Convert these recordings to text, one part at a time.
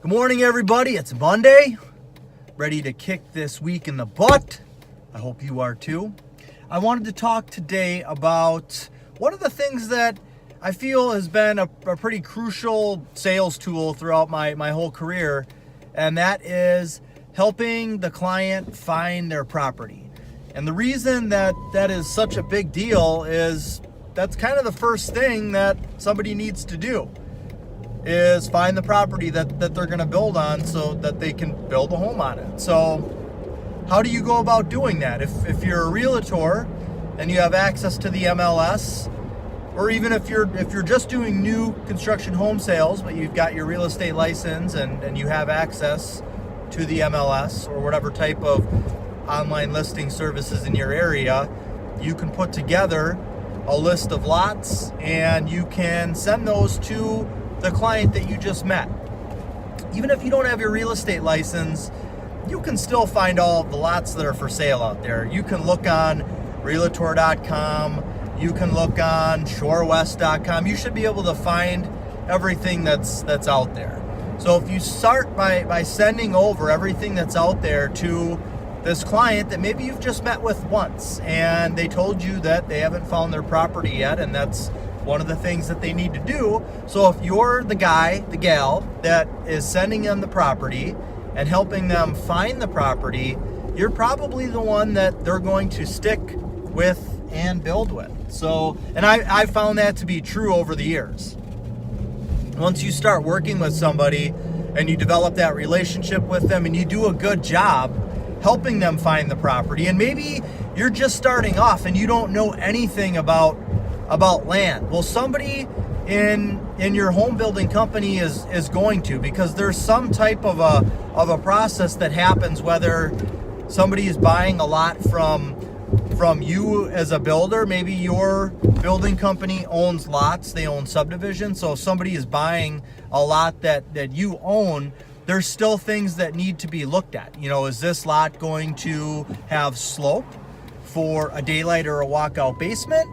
Good morning, everybody. It's Monday. Ready to kick this week in the butt. I hope you are too. I wanted to talk today about one of the things that I feel has been a pretty crucial sales tool throughout my whole career, and that is helping the client find their property. And the reason that is such a big deal is that's kind of the first thing that somebody needs to do, is find the property that they're going to build on so that they can build a home on it. So how do you go about doing that? If you're a realtor and you have access to the MLS, or even if you're just doing new construction home sales, but you've got your real estate license and you have access to the MLS or whatever type of online listing services in your area, you can put together a list of lots and you can send those to the client that you just met. Even if you don't have your real estate license, you can still find all of the lots that are for sale out there. You can look on realtor.com, you can look on shorewest.com. You should be able to find everything that's out there. So if you start by sending over everything that's out there to this client that maybe you've just met with once and they told you that they haven't found their property yet, and that's one of the things that they need to do. So if you're the guy, the gal that is sending them the property and helping them find the property, you're probably the one that they're going to stick with and build with. So, and I found that to be true over the years. Once you start working with somebody and you develop that relationship with them and you do a good job helping them find the property, and maybe you're just starting off and you don't know anything about land. Well, somebody in your home building company is going to, because there's some type of a process that happens, whether somebody is buying a lot from you as a builder. Maybe your building company owns lots, they own subdivisions. So if somebody is buying a lot that you own, there's still things that need to be looked at. You know, is this lot going to have slope for a daylight or a walkout basement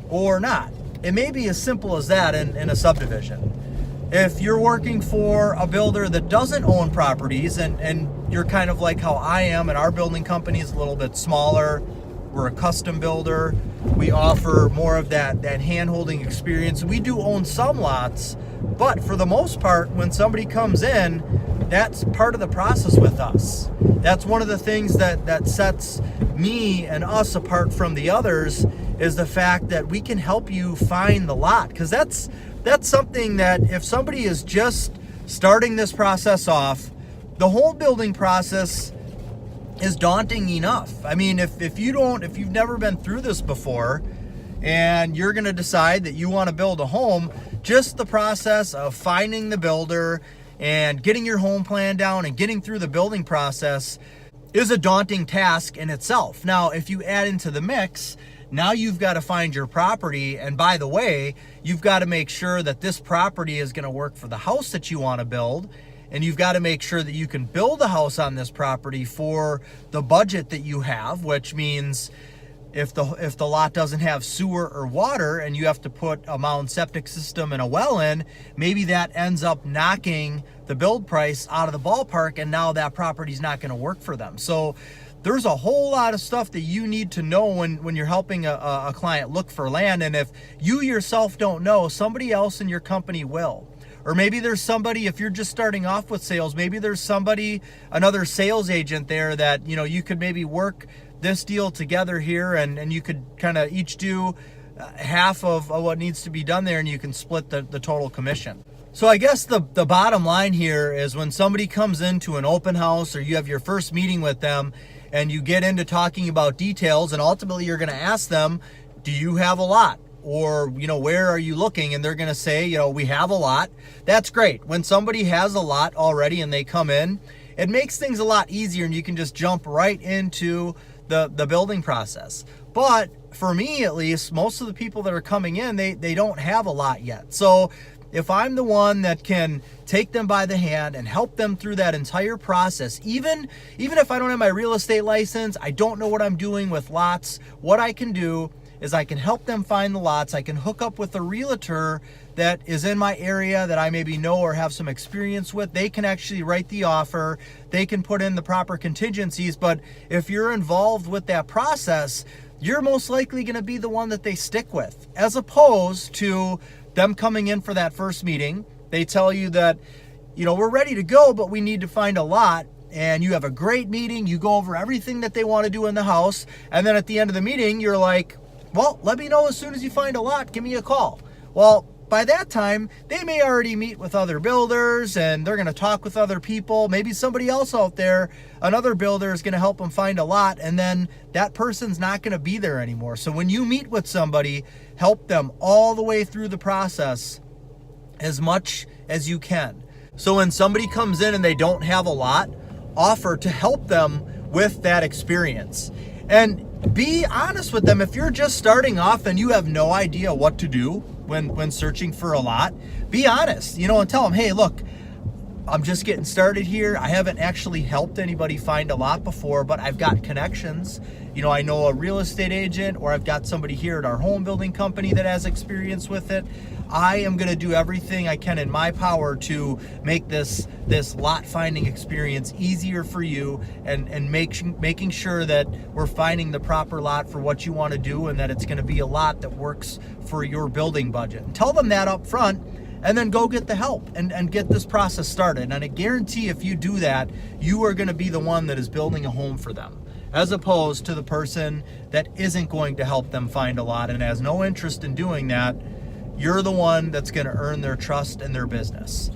or not? It may be as simple as that in a subdivision. If you're working for a builder that doesn't own properties and you're kind of like how I am, and our building company is a little bit smaller, we're a custom builder, we offer more of that hand-holding experience. We do own some lots, but for the most part, when somebody comes in, that's part of the process with us. That's one of the things that sets me and us apart from the others, is the fact that we can help you find the lot. Because that's something that if somebody is just starting this process off, the whole building process is daunting enough. I mean, if you've never been through this before and you're going to decide that you want to build a home, just the process of finding the builder and getting your home plan down and getting through the building process is a daunting task in itself. Now, if you add into the mix, now you've got to find your property. And by the way, you've got to make sure that this property is going to work for the house that you want to build. And you've got to make sure that you can build a house on this property for the budget that you have, which means if the lot doesn't have sewer or water and you have to put a mound septic system and a well in, maybe that ends up knocking the build price out of the ballpark, and now that property's not going to work for them. So there's a whole lot of stuff that you need to know when you're helping a client look for land. And if you yourself don't know, somebody else in your company will. Or maybe there's somebody, if you're just starting off with sales, maybe there's somebody, another sales agent there that, you know, you could maybe work this deal together here and you could kind of each do half of what needs to be done there, and you can split the total commission. So I guess the bottom line here is, when somebody comes into an open house or you have your first meeting with them and you get into talking about details, and ultimately you're going to ask them, do you have a lot? Or, you know, where are you looking? And they're going to say, you know, we have a lot. That's great. When somebody has a lot already and they come in, it makes things a lot easier, and you can just jump right into the building process. But for me, at least, most of the people that are coming in, they don't have a lot yet. So if I'm the one that can take them by the hand and help them through that entire process, even if I don't have my real estate license, I don't know what I'm doing with lots, what I can do is I can help them find the lots. I can hook up with a realtor that is in my area that I maybe know or have some experience with. They can actually write the offer. They can put in the proper contingencies. But if you're involved with that process, you're most likely going to be the one that they stick with, as opposed to them coming in for that first meeting. They tell you that, we're ready to go, but we need to find a lot. And you have a great meeting. You go over everything that they want to do in the house. And then at the end of the meeting, you're like, well, let me know as soon as you find a lot. Give me a call. Well, by that time, they may already meet with other builders and they're going to talk with other people. Maybe somebody else out there, another builder, is going to help them find a lot. And then that person's not going to be there anymore. So when you meet with somebody, help them all the way through the process as much as you can. So when somebody comes in and they don't have a lot, offer to help them with that experience. And be honest with them. If you're just starting off and you have no idea what to do when searching for a lot, be honest, and tell them, hey, look, I'm just getting started here. I haven't actually helped anybody find a lot before, but I've got connections. I know a real estate agent, or I've got somebody here at our home building company that has experience with it. I am going to do everything I can in my power to make this lot finding experience easier for you, and making sure that we're finding the proper lot for what you want to do, and that it's going to be a lot that works for your building budget. And tell them that up front, and then go get the help and get this process started. And I guarantee if you do that, you are going to be the one that is building a home for them, as opposed to the person that isn't going to help them find a lot and has no interest in doing that. You're the one that's going to earn their trust and their business.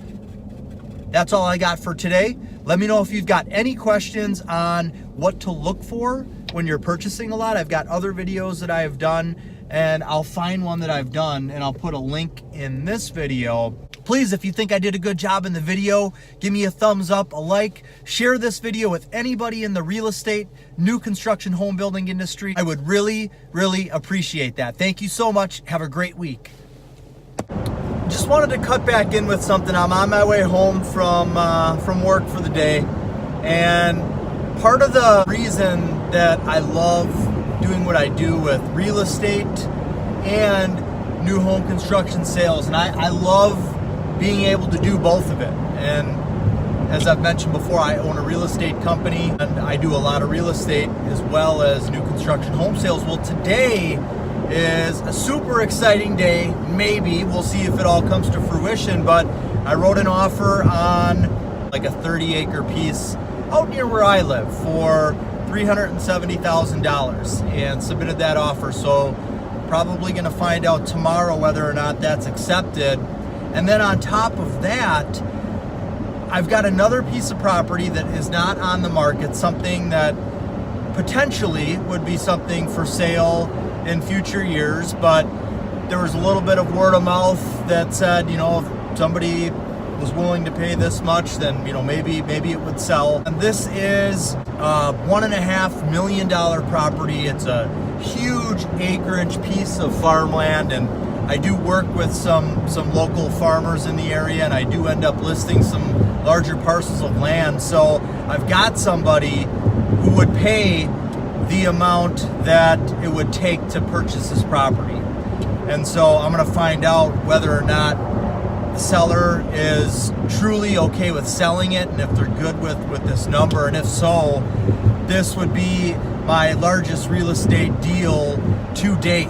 That's all I got for today. Let me know if you've got any questions on what to look for when you're purchasing a lot. I've got other videos that I have done, and I'll find one that I've done and I'll put a link in this video. Please, if you think I did a good job in the video, give me a thumbs up, a like, share this video with anybody in the real estate, new construction, home building industry. I would really, really appreciate that. Thank you so much. Have a great week. Just wanted to cut back in with something. I'm on my way home from work for the day, and part of the reason that I love doing what I do with real estate and new home construction sales, and I love being able to do both of it. And as I've mentioned before, I own a real estate company, and I do a lot of real estate as well as new construction home sales. Well, today is a super exciting day. Maybe we'll see if it all comes to fruition, but I wrote an offer on like a 30-acre piece out near where I live for $370,000 and submitted that offer. So probably going to find out tomorrow whether or not that's accepted. And then on top of that, I've got another piece of property that is not on the market, something that potentially would be something for sale in future years, but there was a little bit of word of mouth that said, if somebody was willing to pay this much, then maybe it would sell. And this is a $1.5 million property. It's a huge acreage piece of farmland, and I do work with some local farmers in the area, and I do end up listing some larger parcels of land. So I've got somebody who would pay the amount that it would take to purchase this property. And so I'm going to find out whether or not the seller is truly okay with selling it, and if they're good with this number. And if so, this would be my largest real estate deal to date.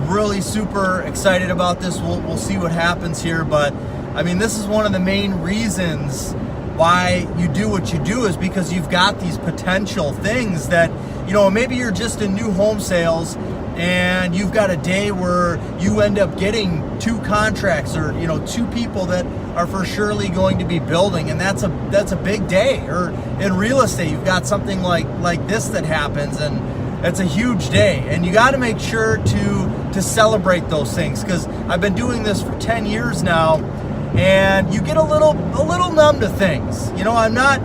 Really super excited about this. We'll see what happens here, but I mean, this is one of the main reasons why you do what you do, is because you've got these potential things that, maybe you're just in new home sales and you've got a day where you end up getting 2 contracts or, 2 people that are for surely going to be building, and that's a big day. Or in real estate, you've got something like this that happens, and it's a huge day, and you got to make sure to celebrate those things, because I've been doing this for 10 years now, and you get a little numb to things. I'm not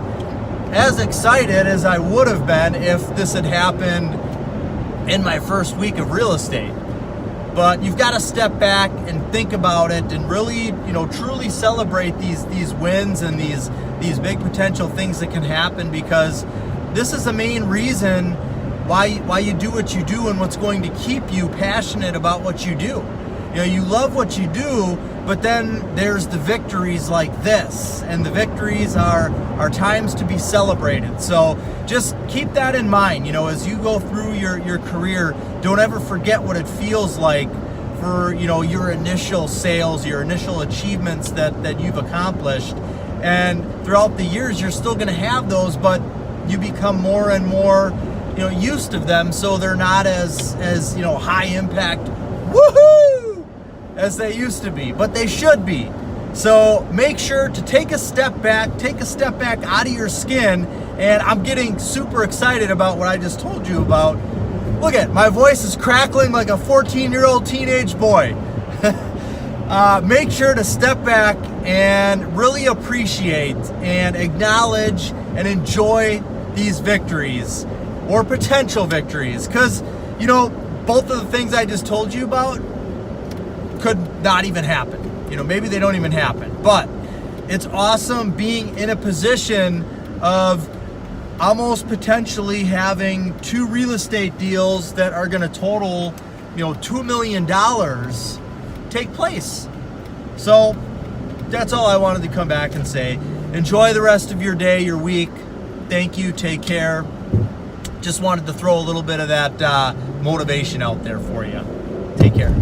as excited as I would have been if this had happened in my first week of real estate. But you've got to step back and think about it, and really, truly celebrate these wins and these big potential things that can happen, because this is the main reason why you do what you do and what's going to keep you passionate about what you do. You know, you love what you do, but then there's the victories like this, and the victories are times to be celebrated. So just keep that in mind. You know, as you go through your career, don't ever forget what it feels like for, you know, your initial sales, your initial achievements that you've accomplished. And throughout the years, you're still going to have those, but you become more and more, you know, used to them, so they're not as you know, high impact, woohoo, as they used to be, but they should be. So make sure to take a step back out of your skin. And I'm getting super excited about what I just told you about. Look at my voice is crackling like a 14-year-old teenage boy. Make sure to step back and really appreciate and acknowledge and enjoy these victories or potential victories, because, you know, both of the things I just told you about could not even happen. You know, maybe they don't even happen, but it's awesome being in a position of almost potentially having 2 real estate deals that are going to total, you know, $2 million take place. So that's all I wanted to come back and say. Enjoy the rest of your day, your week. Thank you. Take care. Just wanted to throw a little bit of that motivation out there for you. Take care.